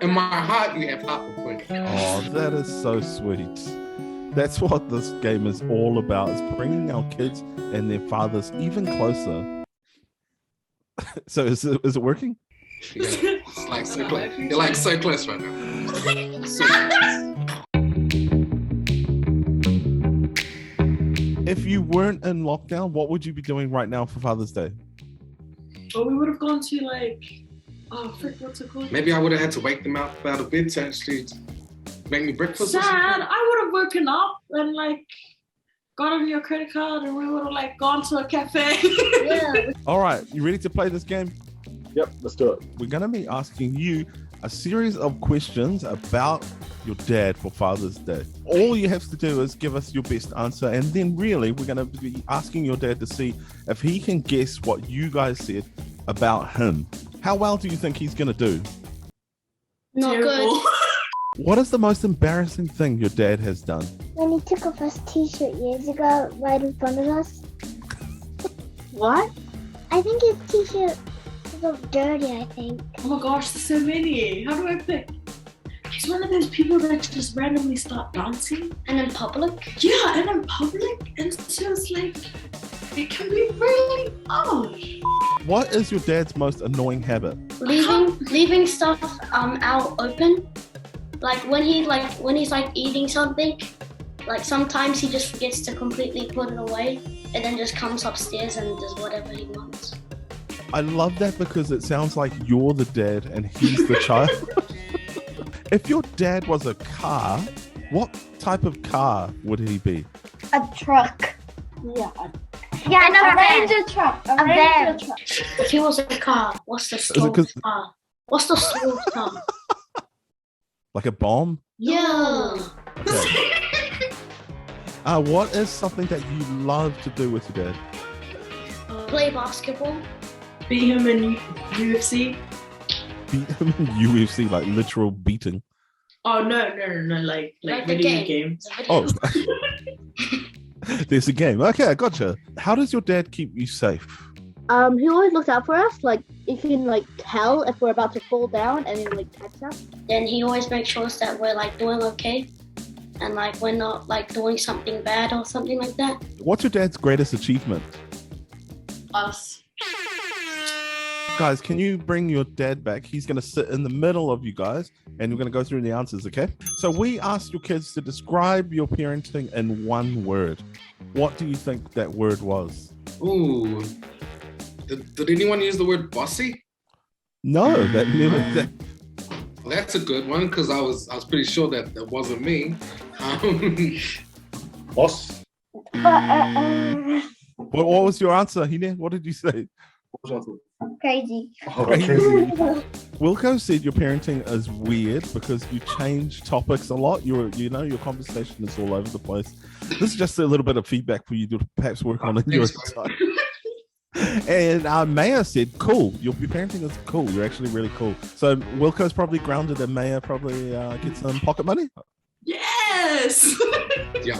In my heart, you have half a point. Oh, that is so sweet. That's what this game is all about, is bringing our kids and their fathers even closer. So is it working? Yeah, it's like so close. You're like so close right now. So If you weren't in lockdown, what would you be doing right now for Father's Day? Well, we would have gone to what's it called? maybe I would have had to wake them up out of bed to actually make me breakfast. Sad. I would have woken up and got on your credit card and we would have gone to a cafe. Yeah. All right, you ready to play this game? Yep, let's do it. We're going to be asking you a series of questions about your dad for Father's Day. All you have to do is give us your best answer, and then really we're going to be asking your dad to see if he can guess what you guys said about him. How well do you think he's going to do? Not Terrible. good. What is the most embarrassing thing your dad has done? When he took off his t-shirt years ago, right in front of us. What? I think his t-shirt was all dirty, I think. Oh my gosh, there's so many. How do I pick? He's one of those people that just randomly start dancing. And in public? Yeah, and in public. And so it's it can be really odd. What is your dad's most annoying habit? Leaving stuff out open. When he's eating something, sometimes he just forgets to completely put it away and then just comes upstairs and does whatever he wants. I love that because it sounds like you're the dad and he's the child. If your dad was a car, what type of car would he be? A truck. Yeah. Yeah, And a van. ranger truck. A van. ranger truck. If he was a car, what's the slowest car? What's the slowest car? Like a bomb? Yeah. Okay. What is something that you love to do with your dad? Play basketball. Beat him in UFC. Beat him in UFC, like literal beating. Oh no, like the video game. games. Oh, there's a game. Okay, I gotcha. How does your dad keep you safe? He always looks out for us. He can tell if we're about to fall down and then catch us. Then he always makes sure that we're doing okay and we're not doing something bad or something like that. What's your dad's greatest achievement? Us. Guys, can you bring your dad back? He's going to sit in the middle of you guys and we're going to go through the answers, okay? So we asked your kids to describe your parenting in one word. What do you think that word was? Ooh. Did anyone use the word bossy? No, that Well, that's a good one because I was pretty sure that wasn't me. Boss. What was your answer, Hine? What did you say? Crazy. Okay. Wilco said your parenting is weird because you change topics a lot. Your conversation is all over the place. This is just a little bit of feedback for you to perhaps work on in your time. And Maya said, cool. Your parenting is cool. You're actually really cool. So Wilco's probably grounded and Maya probably gets some pocket money. Yes. Yeah,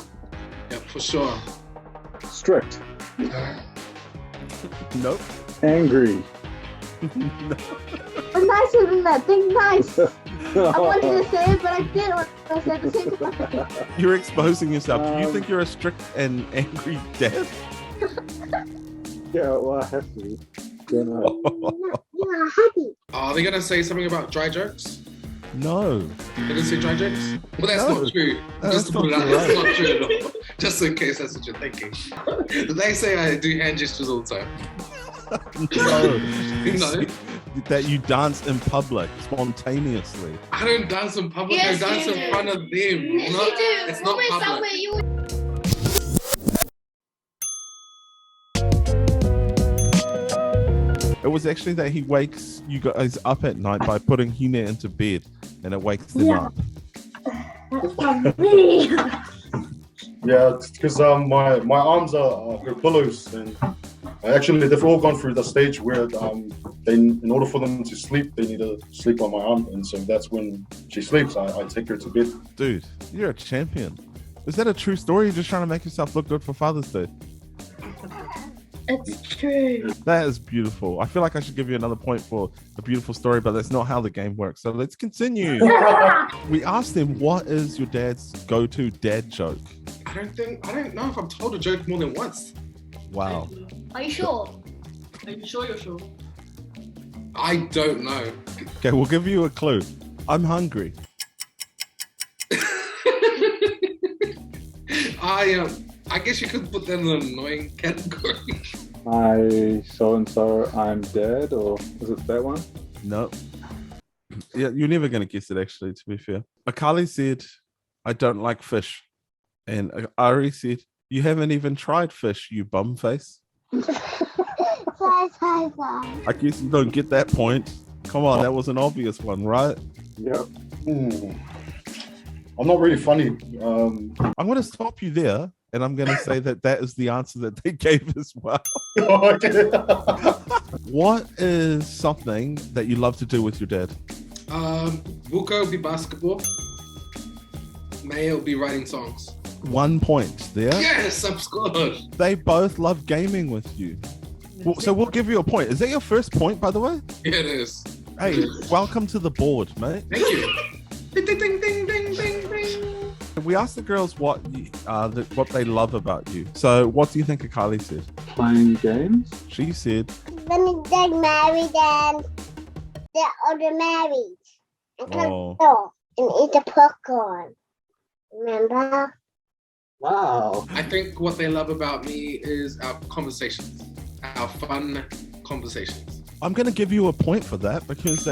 for sure. Strict. Nope. Angry. No. I'm nicer than that. Think nice. I wanted to say it, but I didn't want to say it at the same time. You're exposing yourself. Do you think you're a strict and angry dad? Yeah, well, I have to. Yeah, happy. Are they gonna say something about dry jokes? No. They didn't say dry jokes? Well, that's No. not true. No, Just to that's put it not out, true, that's not true at all. Just in case that's what you're thinking. They say I do hand gestures all the time. No. No. That you dance in public spontaneously. I don't dance in public. Yes, I dance you in do. front of them. Yes, Not- you do. It's not Always public. somewhere you It was actually that he wakes you guys up at night by putting Hine into bed, and it wakes them up. That's not me. Yeah, because my arms are her pillows, and actually they've all gone through the stage where in order for them to sleep, they need to sleep on my arm, and so that's when she sleeps. I take her to bed. Dude, you're a champion. Is that a true story? You're just trying to make yourself look good for Father's Day? It's true. That is beautiful. I feel like I should give you another point for a beautiful story, but that's not how the game works. So let's continue. We asked them, what is your dad's go-to dad joke? I don't know if I've told a joke more than once. Wow. Are you sure? Are you sure you're sure? I don't know. Okay, we'll give you a clue. I'm hungry. I guess you could put that in the annoying category. I'm dead, or is it that one? No. Yeah, you're never going to guess it, actually, to be fair. Akali said, I don't like fish. And Ari said, you haven't even tried fish, you bum face. Bye. I guess you don't get that point. Come on, that was an obvious one, right? Yep. I'm not really funny. I'm going to stop you there, and I'm going to say that is the answer that they gave as well. Okay. What is something that you love to do with your dad? Buka will be basketball. Maya will be writing songs. 1 point there. Yes, I'm scored. They both love gaming with you. So we'll give you a point. Is that your first point, by the way? Yeah, it is. Hey, welcome to the board, mate. Thank you. Ding, ding, ding, ding, ding, ding, ding. We asked the girls what they love about you. So what do you think Akali said? Playing games? She said, When they married and they're already married. And come oh, door and eat the popcorn. Remember? Wow. I think what they love about me is our conversations, our fun conversations. I'm going to give you a point for that because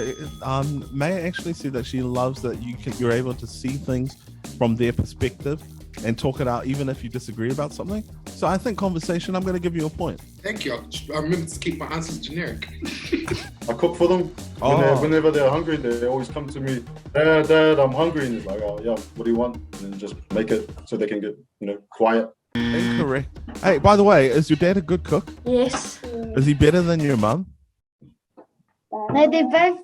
Maya actually said that she loves that you're able to see things from their perspective and talk it out even if you disagree about something. So I think conversation, I'm going to give you a point. Thank you. I remember to keep my answers generic. I cook for them. Whenever they're hungry, they always come to me. Dad, I'm hungry. And it's like, oh yeah, what do you want? And then just make it so they can get, quiet. Incorrect. Hey, by the way, is your dad a good cook? Yes. Is he better than your mum? No, they're both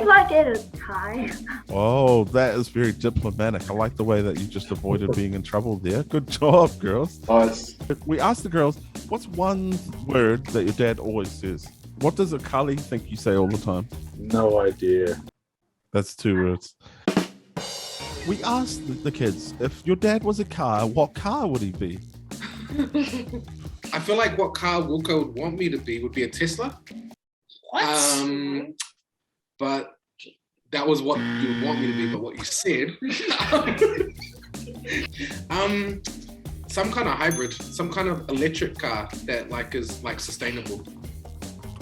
like at a time. Oh, that is very diplomatic. I like the way that you just avoided being in trouble there. Good job, girls. Nice. We asked the girls, what's one word that your dad always says? What does Akali think you say all the time? No idea. That's 2 words. We asked the kids, if your dad was a car, what car would he be? I feel like what car Wilco would want me to be would be a Tesla. What? But that was what you would want me to be, but what you said. Some kind of hybrid, some kind of electric car that is sustainable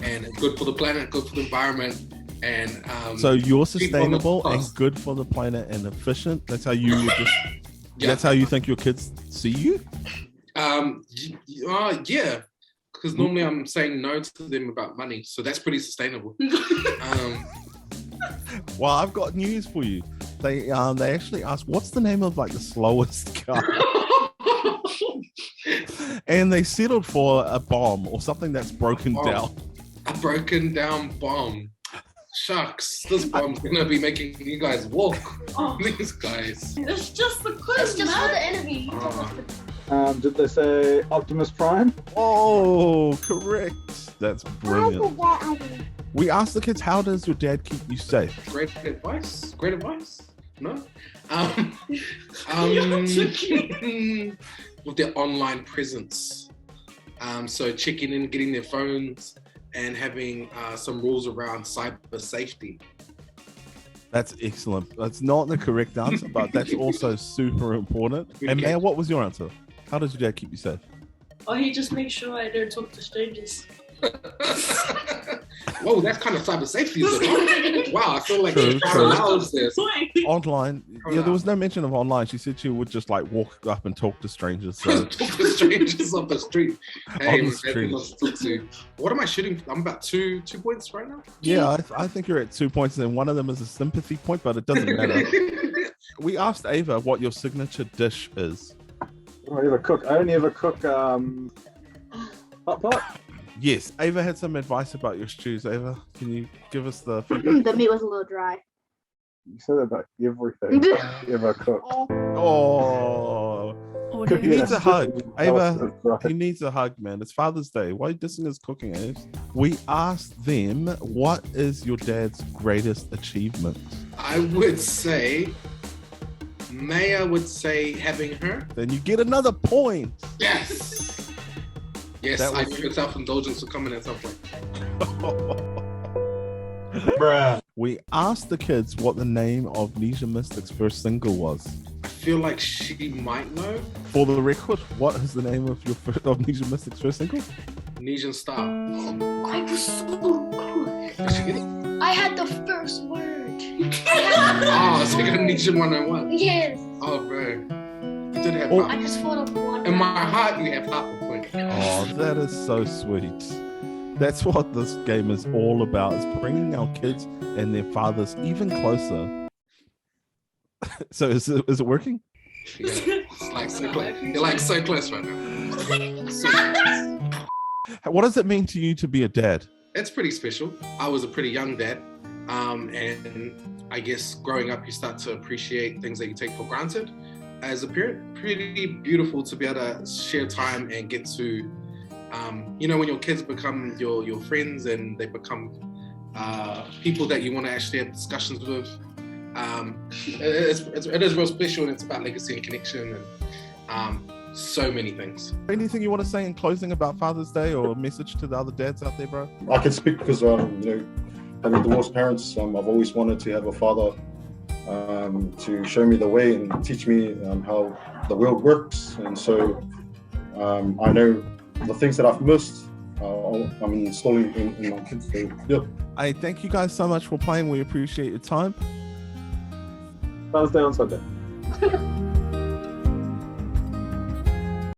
and good for the planet, good for the environment, and so you're sustainable and good for the planet and efficient. That's how you would just. Yeah. That's how you think your kids see you. Yeah. Because normally I'm saying no to them about money, so that's pretty sustainable. Well, I've got news for you. They actually asked, what's the name of the slowest car? And they settled for a bomb or something that's broken down. A broken down bomb. Shucks, this bomb's gonna be making you guys walk. These guys. It's just the quiz, It's just for the interview. Did they say Optimus Prime? Oh, correct. That's brilliant. We asked the kids, how does your dad keep you safe? Great advice? Great advice? No? With their online presence. So checking in, getting their phones, and having some rules around cyber safety. That's excellent. That's not the correct answer, but that's also super important. And Maya, what was your answer? How does your dad keep you safe? Or he just makes sure I don't talk to strangers. Whoa, that's kind of cyber safety, isn't it? Wow, I feel like True. this. Online, there was no mention of online. She said she would just walk up and talk to strangers. So. Talk to strangers off the street. Hey, On the street. What am I shooting? I'm about 2 points right now. Yeah, I think you're at 2 points, and one of them is a sympathy point, but it doesn't matter. We asked Ava what your signature dish is. I only ever cook hot pot. Yes, Ava had some advice about your stews. Ava, can you give us the feedback? The meat was a little dry. You said that about everything you ever cook. Oh, He needs a hug. Ava, That's right. he needs a hug, man. It's Father's Day. Why are you dissing his cooking, Aves? We asked them, what is your dad's greatest achievement? I would say, Maya would say having her. Then you get another point. Yes. Yes, That I was- knew self-indulgence would come in at some point. Bruh. We asked the kids what the name of NESIAN Mystics' first single was. I feel like she might know. For the record, what is the name of NESIAN Mystics' first single? Nesian Star. I was so good. I had the first word. Oh, so you got Nesian 101. Yes. Oh, bro. You did have Oh. half. I just thought of one. In my heart, you have half a point. Oh, that is so sweet. That's what this game is all about, is bringing our kids and their fathers even closer. So is it working? Yeah, it's like so close. You're like so close right now. What does it mean to you to be a dad? It's pretty special. I was a pretty young dad. And I guess growing up, you start to appreciate things that you take for granted. As a parent, pretty beautiful to be able to share time and get to, when your kids become your friends and they become people that you want to actually have discussions with. It is real special, and it's about legacy and connection and so many things. Anything you want to say in closing about Father's Day or a message to the other dads out there, bro? I can speak because having divorced parents, I've always wanted to have a father to show me the way and teach me how the world works. And so I know the things that I've missed, I'm installing in my kids. So, yeah. Hey, thank you guys so much for playing. We appreciate your time. Thumbs down Sunday.